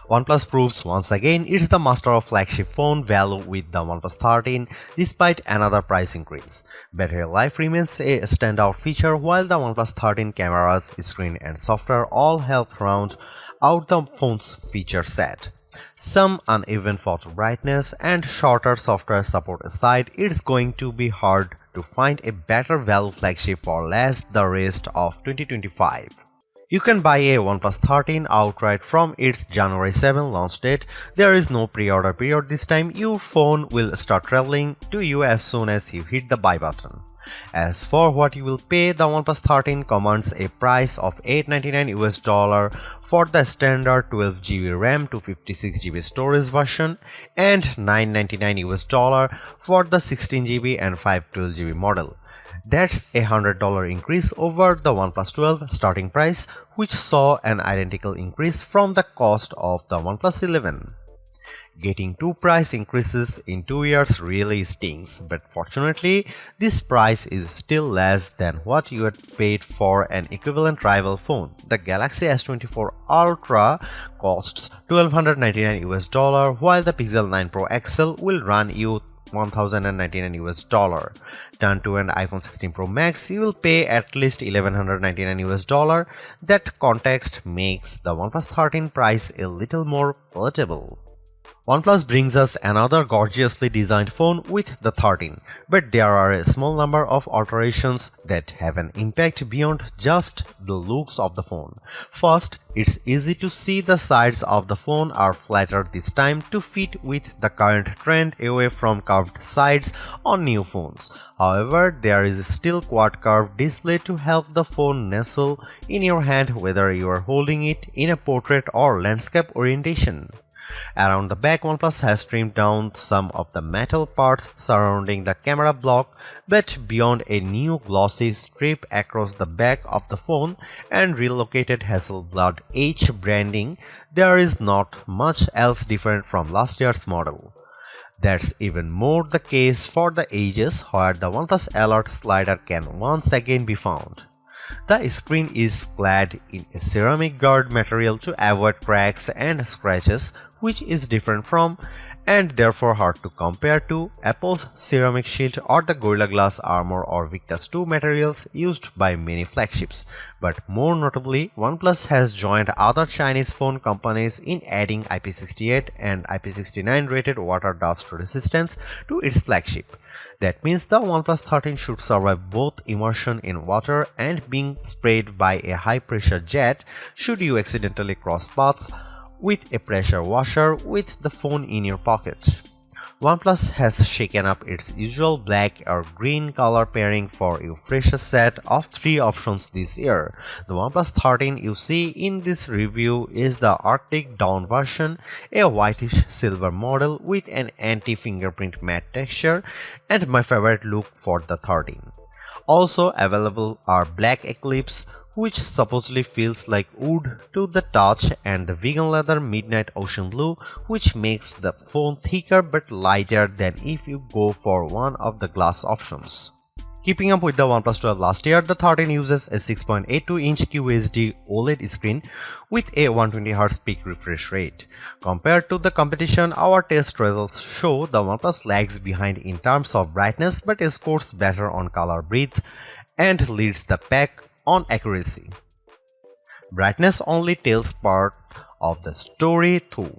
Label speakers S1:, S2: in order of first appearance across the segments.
S1: OnePlus proves once again it's the master of flagship phone value with the OnePlus 13 despite another price increase. Battery life remains a standout feature while the OnePlus 13 cameras, screen and software all help round out the phone's feature set. Some uneven photo brightness and shorter software support aside, it's going to be hard to find a better value flagship for less the rest of 2025. You can buy a OnePlus 13 outright from its January 7 launch date. There is no pre-order period this time. Your phone will start traveling to you as soon as you hit the buy button. As for what you will pay, the OnePlus 13 commands a price of $899 for the standard 12GB RAM to 56GB storage version and $999 for the 16GB and 512GB model. That's a $100 increase over the OnePlus 12 starting price, which saw an identical increase from the cost of the OnePlus 11. Getting two price increases in 2 years really stings, but fortunately, this price is still less than what you had paid for an equivalent rival phone. The Galaxy S24 Ultra costs $1,299 while the Pixel 9 Pro XL will run you $1,099. Turn to an iPhone 16 Pro Max, you will pay at least $1,199. That context makes the OnePlus 13 price a little more palatable. OnePlus brings us another gorgeously designed phone with the 13, but there are a small number of alterations that have an impact beyond just the looks of the phone. First, it's easy to see the sides of the phone are flatter this time to fit with the current trend away from curved sides on new phones. However, there is still quad curved display to help the phone nestle in your hand whether you are holding it in a portrait or landscape orientation. Around the back, OnePlus has trimmed down some of the metal parts surrounding the camera block, but beyond a new glossy strip across the back of the phone and relocated Hasselblad H branding, there is not much else different from last year's model. That's even more the case for the edges, where the OnePlus Alert slider can once again be found. The screen is clad in a ceramic guard material to avoid cracks and scratches, which is different from and therefore hard to compare to Apple's ceramic shield or the Gorilla Glass Armor or Victus 2 materials used by many flagships. But more notably, OnePlus has joined other Chinese phone companies in adding IP68 and IP69 rated water dust resistance to its flagship. That means the OnePlus 13 should survive both immersion in water and being sprayed by a high-pressure jet should you accidentally cross paths with a pressure washer with the phone in your pocket. OnePlus has shaken up its usual black or green color pairing for a fresher set of 3 options this year. The OnePlus 13 you see in this review is the Arctic Dawn version, a whitish silver model with an anti-fingerprint matte texture, and my favorite look for the 13. Also available are Black Eclipse, which supposedly feels like wood to the touch, and the vegan leather Midnight Ocean Blue, which makes the phone thicker but lighter than if you go for one of the glass options. Keeping up with the OnePlus 12 last year, the 13 uses a 6.82-inch QHD OLED screen with a 120Hz peak refresh rate. Compared to the competition, our test results show the OnePlus lags behind in terms of brightness but scores better on color breadth and leads the pack on accuracy. Brightness only tells part of the story too.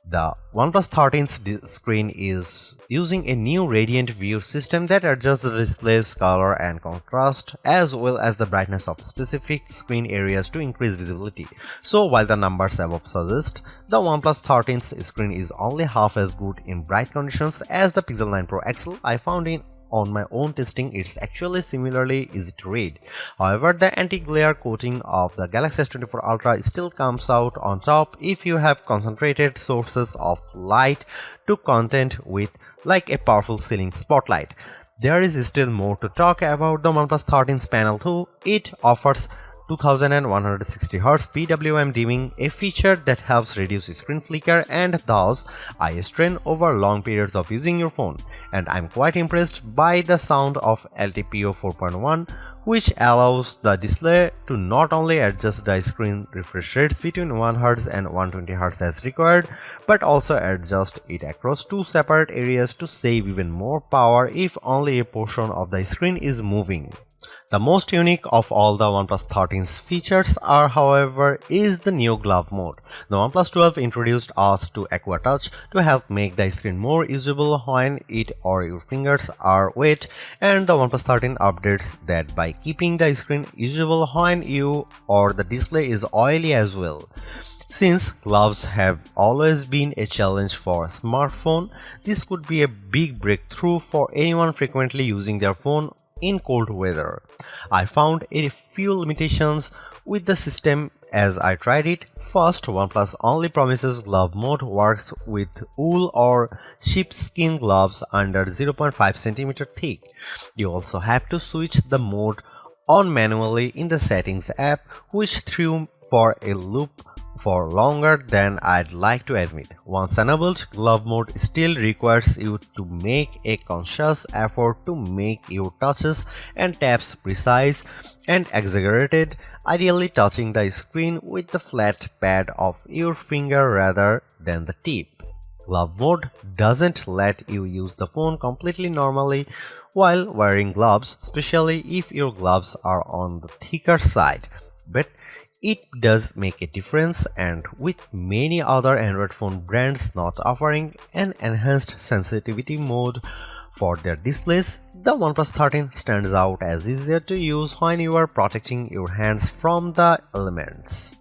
S1: The OnePlus 13's screen is using a new Radiant View system that adjusts the display's color and contrast as well as the brightness of specific screen areas to increase visibility. So while the numbers above suggest the OnePlus 13's screen is only half as good in bright conditions as the Pixel 9 Pro XL, I found on my own testing it's actually similarly easy to read. However, the anti-glare coating of the Galaxy S24 Ultra still comes out on top if you have concentrated sources of light to content with, like a powerful ceiling spotlight. There is still more to talk about the OnePlus 13's panel though. It offers 2160Hz PWM dimming, a feature that helps reduce screen flicker and thus eye strain over long periods of using your phone. And I'm quite impressed by the sound of LTPO 4.1, which allows the display to not only adjust the screen refresh rates between 1Hz and 120Hz as required, but also adjust it across two separate areas to save even more power if only a portion of the screen is moving. The most unique of all the OnePlus 13's features however, is the new glove mode. The OnePlus 12 introduced us to Aqua Touch to help make the screen more usable when it or your fingers are wet, and the OnePlus 13 updates that by keeping the screen usable when you or the display is oily as well. Since gloves have always been a challenge for a smartphone, this could be a big breakthrough for anyone frequently using their phone in cold weather. I found a few limitations with the system as I tried it. First, OnePlus only promises glove mode works with wool or sheepskin gloves under 0.5 cm thick. You also have to switch the mode on manually in the settings app, which threw for a loop for longer than I'd like to admit. Once enabled, glove mode still requires you to make a conscious effort to make your touches and taps precise and exaggerated, ideally touching the screen with the flat pad of your finger rather than the tip. Glove mode doesn't let you use the phone completely normally while wearing gloves, especially if your gloves are on the thicker side. But it does make a difference, and with many other Android phone brands not offering an enhanced sensitivity mode for their displays, the OnePlus 13 stands out as easier to use when you are protecting your hands from the elements.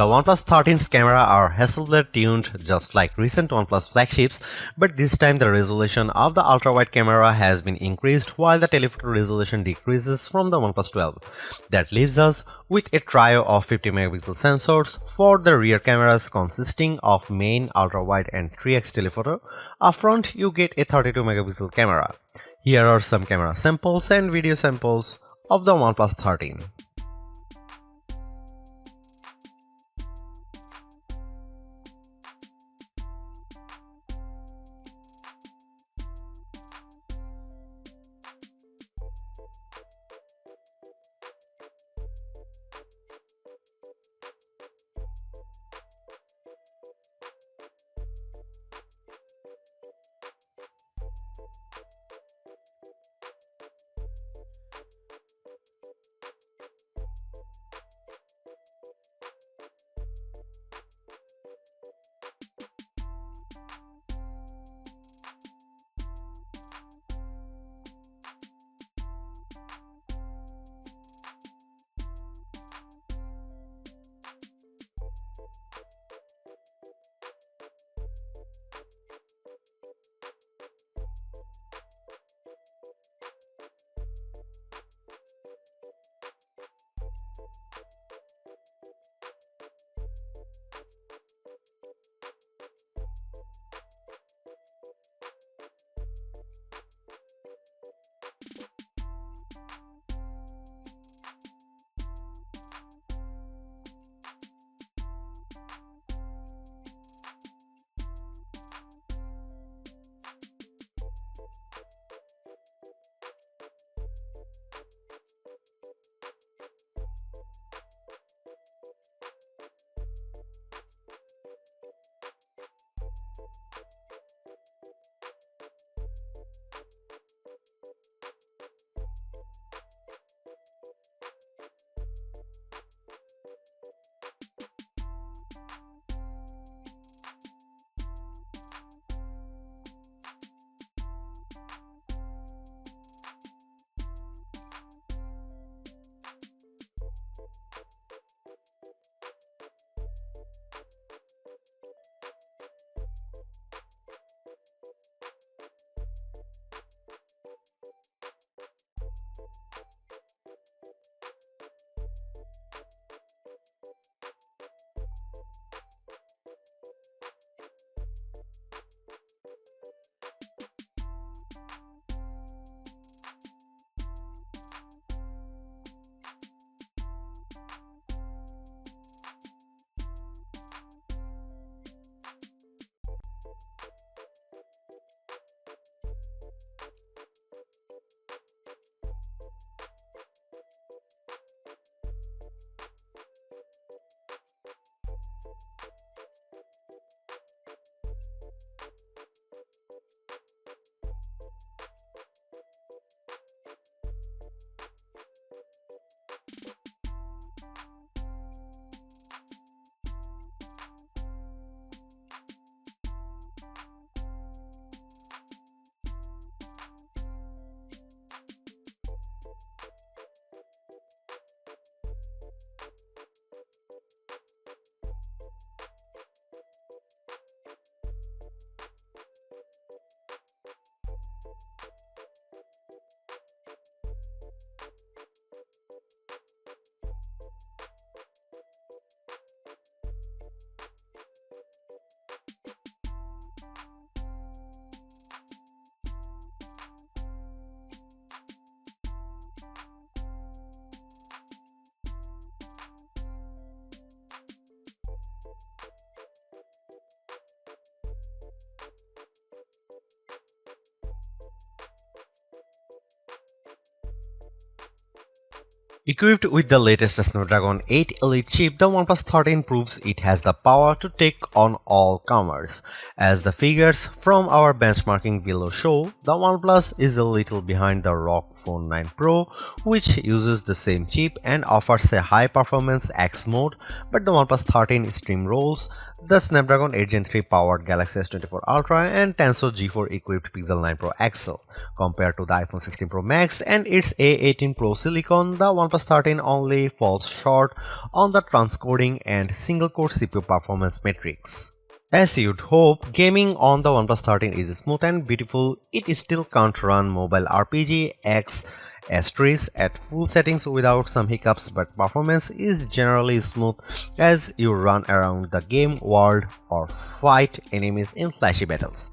S1: The OnePlus 13's camera are Hasselblad tuned just like recent OnePlus flagships, but this time the resolution of the ultra-wide camera has been increased while the telephoto resolution decreases from the OnePlus 12. That leaves us with a trio of 50 megapixel sensors for the rear cameras consisting of main, ultra-wide and 3x telephoto. Up front you get a 32 megapixel camera. Here are some camera samples and video samples of the OnePlus 13. Equipped with the latest Snapdragon 8 Elite chip, the OnePlus 13 proves it has the power to take on all comers. As the figures from our benchmarking below show, the OnePlus is a little behind the ROG Phone 9 Pro, which uses the same chip and offers a high-performance X mode, but the OnePlus 13 steamrolls the Snapdragon 8 Gen 3 powered Galaxy S24 Ultra and Tensor G4 equipped Pixel 9 Pro XL. Compared to the iPhone 16 Pro Max and its A18 Pro Silicon, the OnePlus 13 only falls short on the transcoding and single-core CPU performance metrics. As you'd hope, gaming on the OnePlus 13 is smooth and beautiful. It still can't run mobile RPG X Asterisk at full settings without some hiccups, but performance is generally smooth as you run around the game world or fight enemies in flashy battles.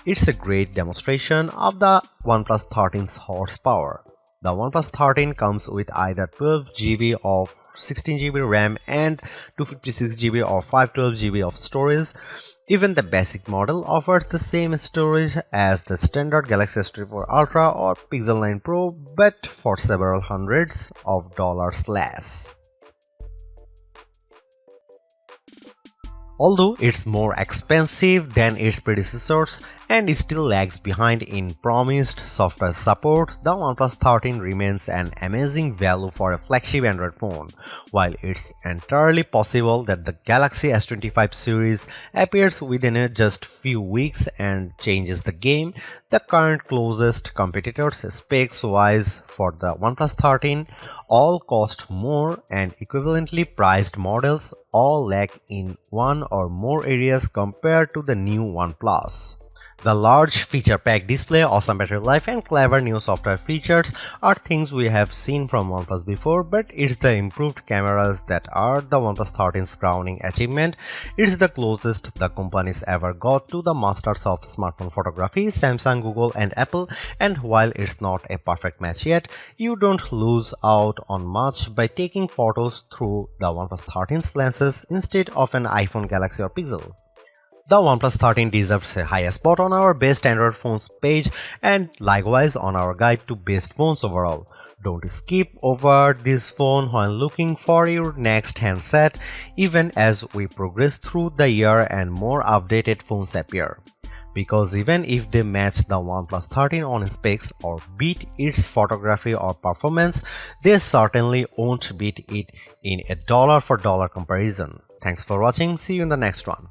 S1: It's a great demonstration of the OnePlus 13's horsepower. The OnePlus 13 comes with either 12GB of 16GB RAM and 256GB or 512GB of storage. Even the basic model offers the same storage as the standard Galaxy S24 Ultra or Pixel 9 Pro, but for several hundreds of dollars less. Although it's more expensive than its predecessors and still lags behind in promised software support, the OnePlus 13 remains an amazing value for a flagship Android phone. While it's entirely possible that the Galaxy S25 series appears within just few weeks and changes the game, the current closest competitors specs-wise for the OnePlus 13 all cost more, and equivalently priced models all lack in one or more areas compared to the new OnePlus. The large feature-packed display, awesome battery life, and clever new software features are things we have seen from OnePlus before, but it's the improved cameras that are the OnePlus 13's crowning achievement. It's the closest the company's ever got to the masters of smartphone photography, Samsung, Google, and Apple, and while it's not a perfect match yet, you don't lose out on much by taking photos through the OnePlus 13's lenses instead of an iPhone, Galaxy, or Pixel. The OnePlus 13 deserves a high spot on our best Android phones page and likewise on our guide to best phones overall. Don't skip over this phone when looking for your next handset, even as we progress through the year and more updated phones appear. Because even if they match the OnePlus 13 on specs or beat its photography or performance, they certainly won't beat it in a dollar-for-dollar comparison. Thanks for watching, see you in the next one.